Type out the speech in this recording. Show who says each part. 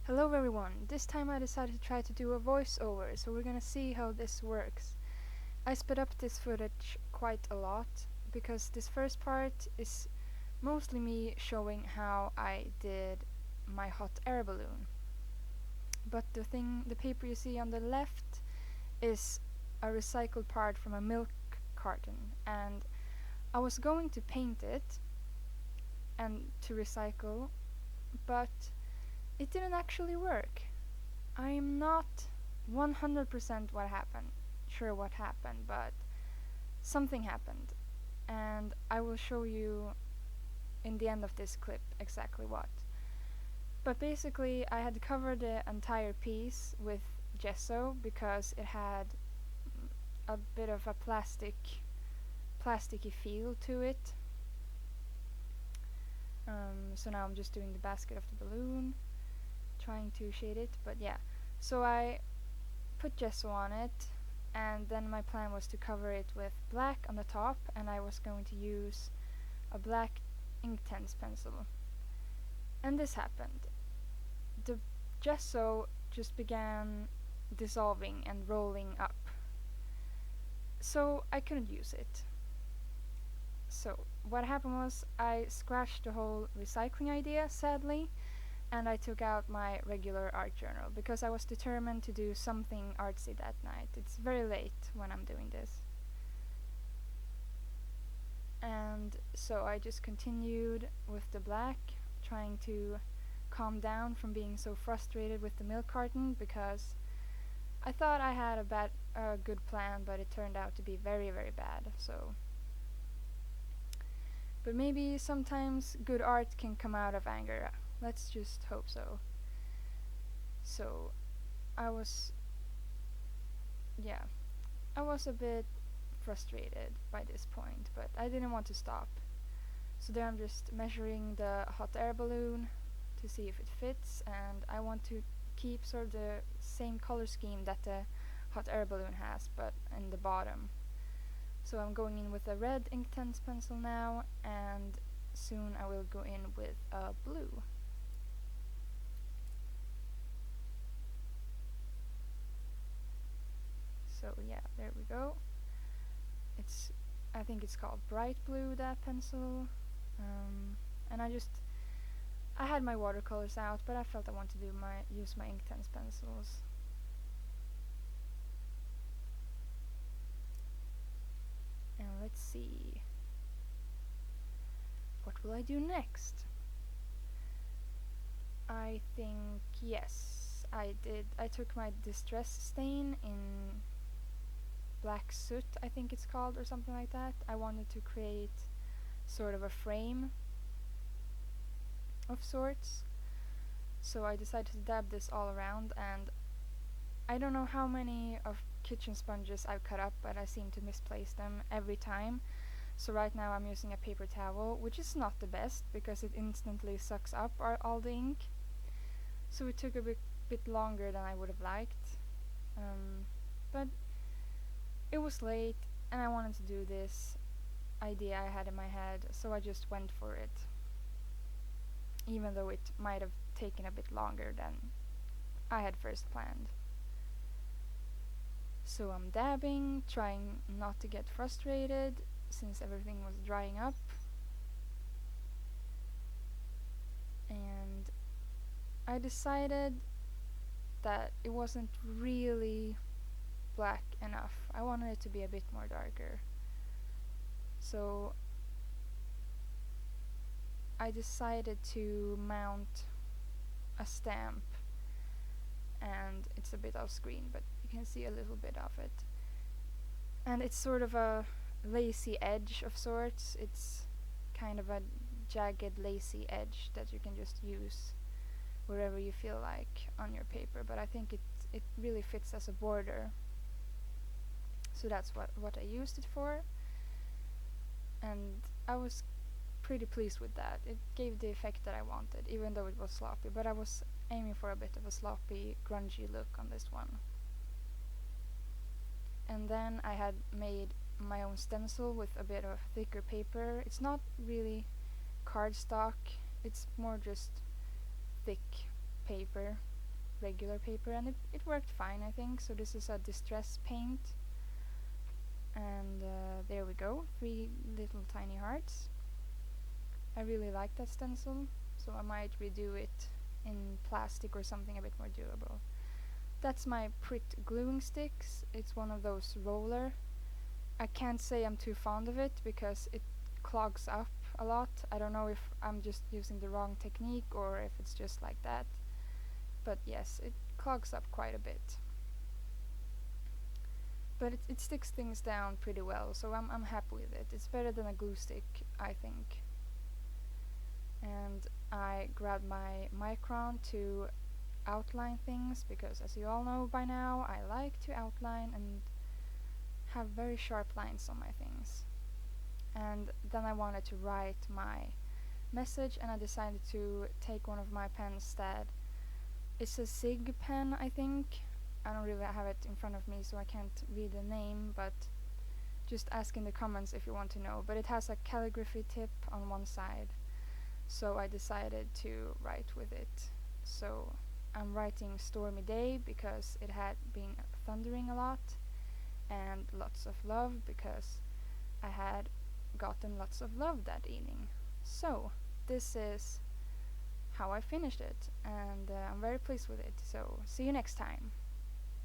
Speaker 1: Hello everyone, this time I decided to try to do a voiceover, so we're gonna see how this works. I sped up this footage quite a lot, because this first part is mostly me showing how I did my hot air balloon. But the paper you see on the left is a recycled part from a milk carton, and I was going to paint it and to recycle, but it didn't actually work. I'm not 100% sure what happened, but something happened, and I will show you in the end of this clip exactly what. But basically, I had covered the entire piece with gesso because it had a bit of a plasticky feel to it. So now I'm just doing the basket of the balloon, trying to shade it, but yeah. So I put gesso on it, and then my plan was to cover it with black on the top, and I was going to use a black Inktense pencil. And this happened. The gesso just began dissolving and rolling up. So I couldn't use it. So what happened was I scratched the whole recycling idea, sadly, and I took out my regular art journal because I was determined to do something artsy that night. It's very late when I'm doing this. And so I just continued with the black, trying to calm down from being so frustrated with the milk carton because I thought I had a good plan, but it turned out to be very, very bad. But maybe sometimes good art can come out of anger. Let's just hope so. So I was, yeah, I was a bit frustrated by this point, but I didn't want to stop. So there I'm just measuring the hot air balloon to see if it fits, and I want to keep sort of the same color scheme that the hot air balloon has, but in the bottom. So I'm going in with a red Inktense pencil now, and soon I will go in with a blue. So yeah, there we go. I think it's called bright blue, that pencil. And I had my watercolors out, but I felt I wanted to use my Inktense pencils. And let's see, what will I do next? I think, yes, I took my distress stain in black soot, I think it's called, or something like that. I wanted to create sort of a frame of sorts. So I decided to dab this all around, and I don't know how many of kitchen sponges I've cut up, but I seem to misplace them every time. So right now I'm using a paper towel, which is not the best because it instantly sucks up all the ink. So it took a bit longer than I would have liked. But it was late and I wanted to do this idea I had in my head, so I just went for it. Even though it might have taken a bit longer than I had first planned. So I'm dabbing, trying not to get frustrated since everything was drying up. And I decided that it wasn't really black enough. I wanted it to be a bit more darker. So I decided to mount a stamp, and it's a bit off screen, but you can see a little bit of it. And it's sort of a lacy edge of sorts. It's kind of a jagged, lacy edge that you can just use wherever you feel like on your paper, but I think it really fits as a border. So that's what I used it for, and I was pretty pleased with that. It gave the effect that I wanted, even though it was sloppy, but I was aiming for a bit of a sloppy, grungy look on this one. And then I had made my own stencil with a bit of thicker paper. It's not really cardstock, it's more just thick paper. regular paper, and it worked fine, I think. So this is a distress paint, and there we go, 3 little tiny hearts. I really like that stencil, so I might redo it in plastic or something a bit more durable. That's my Pritt gluing sticks. It's one of those roller. I can't say I'm too fond of it because it clogs up a lot. I don't know if I'm just using the wrong technique or if it's just like that. But yes, it clogs up quite a bit. But it sticks things down pretty well, so I'm happy with it. It's better than a glue stick, I think. And I grabbed my micron to outline things because, as you all know by now, I like to outline and have very sharp lines on my things. And then I wanted to write my message, and I decided to take one of my pens that it's a SIG pen, I think. I don't really have it in front of me, so I can't read the name, but just ask in the comments if you want to know. But it has a calligraphy tip on one side, so I decided to write with it. So I'm writing Stormy Day because it had been thundering a lot, and lots of love because I had gotten lots of love that evening. So this is how I finished it, and I'm very pleased with it. So see you next time.